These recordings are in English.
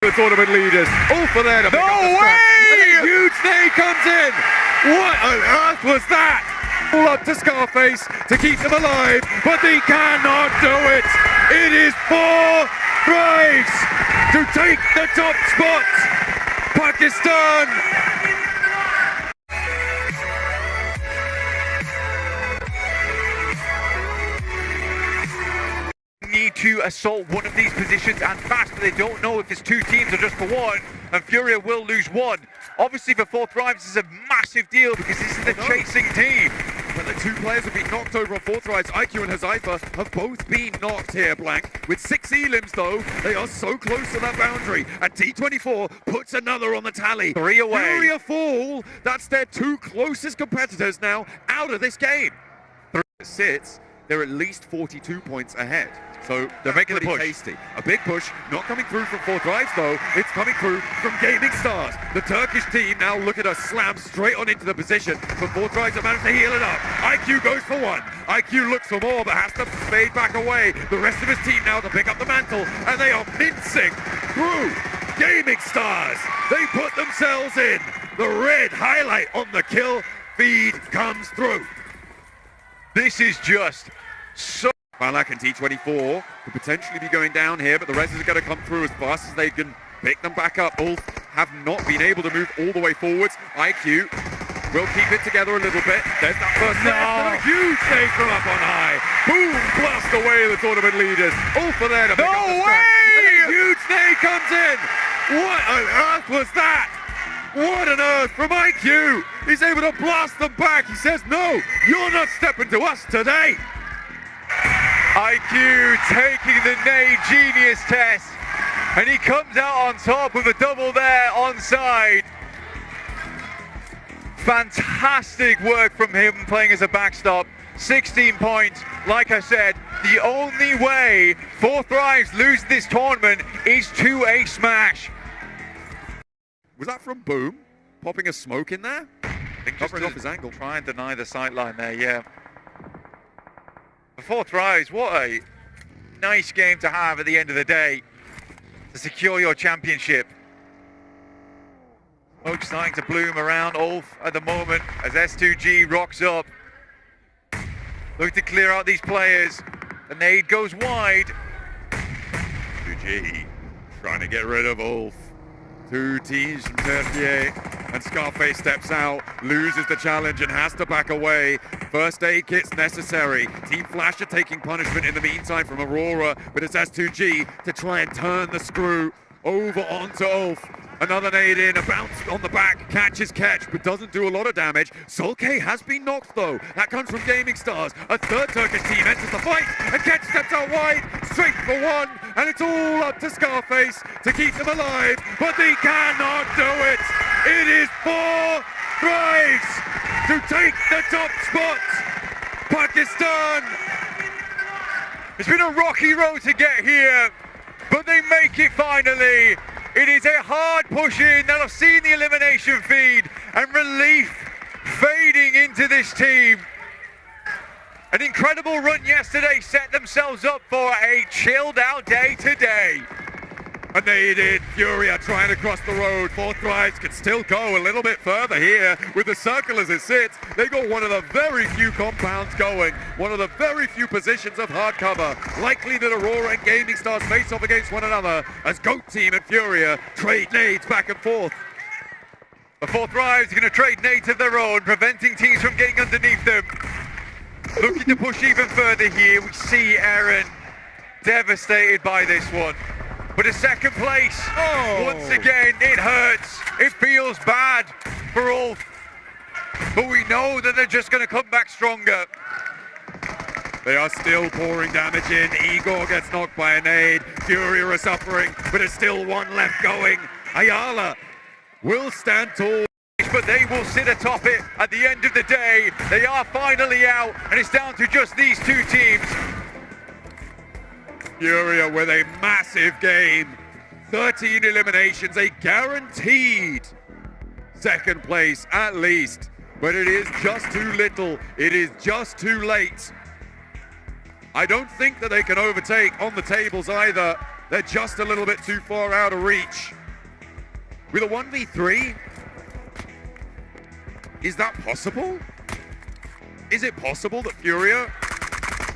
The tournament leaders, all for there to pick up the scrap. And a huge nade comes in. What on earth was that? All up to Scarface to keep them alive, but he cannot do it. It is 4 tries to take the top spot. Pakistan. Need to assault one of these positions and fast, but they don't know if it's 2 teams or just for one, and Furia will lose 1. Obviously for 4th Thrives this is a massive deal because this is the chasing team. But the 2 players have been knocked over on 4th Thrives. IQ and Hazaifa have both been knocked here, Blank. With 6 elims though, they are so close to that boundary. And T24 puts another on the tally. 3 away. Furia fall. That's their 2 closest competitors now out of this game. 3 sits, they're at least 42 points ahead. So they're making the push. Tasty. A big push, not coming through from 4th Thrives though. It's coming through from Gaming Stars. The Turkish team now look at a slam straight on into the position. But 4th Thrives have managed to heal it up. IQ goes for 1. IQ looks for more, but has to fade back away. The rest of his team now to pick up the mantle, and they are mincing through Gaming Stars. They put themselves in. The red highlight on the kill feed comes through. This is just so... Balak and T24 could potentially be going down here, but the rest are going to come through as fast as they can pick them back up. Ulf have not been able to move all the way forwards. IQ will keep it together a little bit. There's that first and a huge save from up on high. Boom, blast away the tournament leaders. Ulf are there to pick up the scrap. And a huge nade comes in. What on earth was that? What on earth from IQ? He's able to blast them back. He says, no, you're not stepping to us today. IQ taking the nade genius test, and he comes out on top with a double there onside. Fantastic work from him playing as a backstop. 16 points. Like I said, the only way 4th Thrives lose this tournament is to a smash. Was that from Boom? Popping a smoke in there? Covering off his angle. Try and deny the sightline there, yeah. 4th Thrives, what a nice game to have at the end of the day to secure your championship. Smoke starting to bloom around Ulf at the moment as S2G rocks up. Look to clear out these players. The nade goes wide. 2G trying to get rid of Ulf. 2 teams from Tertier, and Scarface steps out, loses the challenge and has to back away. First aid kit's necessary. Team Flash are taking punishment in the meantime from Aurora, but it's S2G to try and turn the screw over onto Ulf. Another nade in, a bounce on the back, catches catch, but doesn't do a lot of damage. Solke has been knocked though. That comes from Gaming Stars. A 3rd Turkish team enters the fight, and Catch steps out wide, straight for 1, and it's all up to Scarface to keep them alive, but they cannot do it. It is 4 Thrives to take the top spot. Pakistan. It's been a rocky road to get here, but they make it finally. It is a hard push in. They'll have seen the elimination feed and relief fading into this team. An incredible run yesterday set themselves up for a chilled out day today. And they did. Furia trying to cross the road. 4th Thrives can still go a little bit further here with the circle as it sits. They got one of the very few compounds going. One of the very few positions of hard cover. Likely that Aurora and Gaming Stars face off against one another as Goat Team and Furia trade nades back and forth. The 4th Thrives are going to trade nades of their own, preventing teams from getting underneath them. Looking to push even further here. We see Aaron devastated by this one. But a 2nd place, once again, it hurts. It feels bad for Ulf. But we know that they're just going to come back stronger. They are still pouring damage in. Igor gets knocked by a nade. Furia are suffering, but there's still 1 left going. Ayala will stand tall. But they will sit atop it at the end of the day. They are finally out, and it's down to just these 2 teams. Furia with a massive game. 13 eliminations, a guaranteed 2nd place at least. But it is just too little. It is just too late. I don't think that they can overtake on the tables either. They're just a little bit too far out of reach. With a 1v3, is that possible? Is it possible that Furia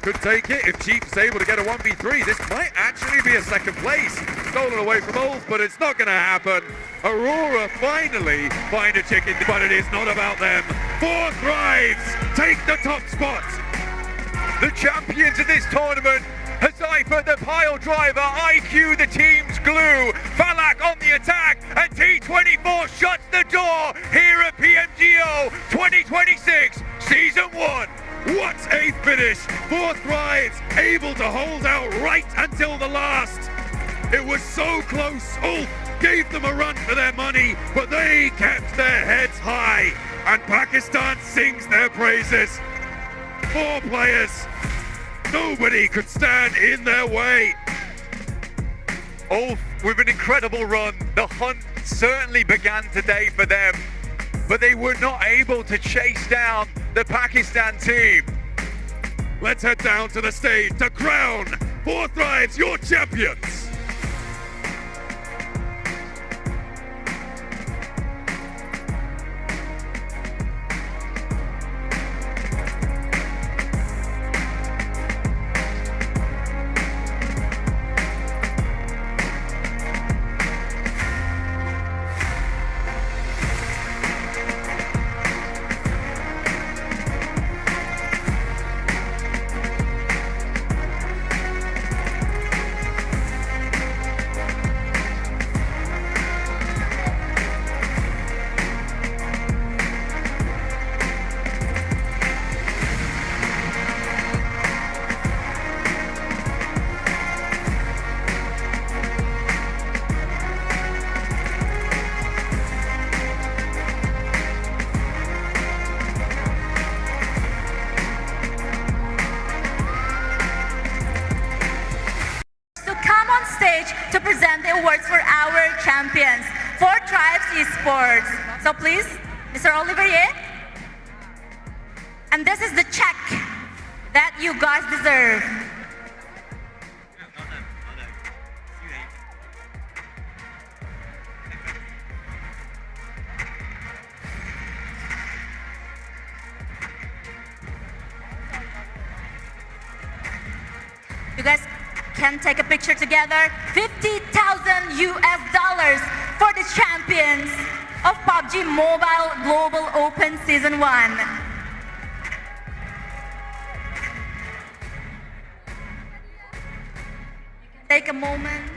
could take it? If Jeet is able to get a 1v3, this might actually be a second place. Stolen away from Ulf, but it's not going to happen. Aurora finally find a chicken, but it is not about them. 4 Thrives take the top spot. The champions of this tournament, Hazaifa the pile driver, IQ the team's glue, Falak on the attack, and T24 shuts the door here at PMGO 2026 Season 1. What a finish! 4 Thrives able to hold out right until the last. It was so close. Ulf gave them a run for their money, but they kept their heads high. And Pakistan sings their praises. 4 players. Nobody could stand in their way. Ulf with an incredible run. The hunt certainly began today for them, but they were not able to chase down the Pakistan team. Let's head down to the stage to crown 4 Thrives your champions. To present the awards for our champions, 4 Tribes Esports. So please, Mr. Olivier. And this is the check that you guys deserve. You guys can take a picture together. $50,000 US for the champions of PUBG Mobile Global Open Season 1. Take a moment.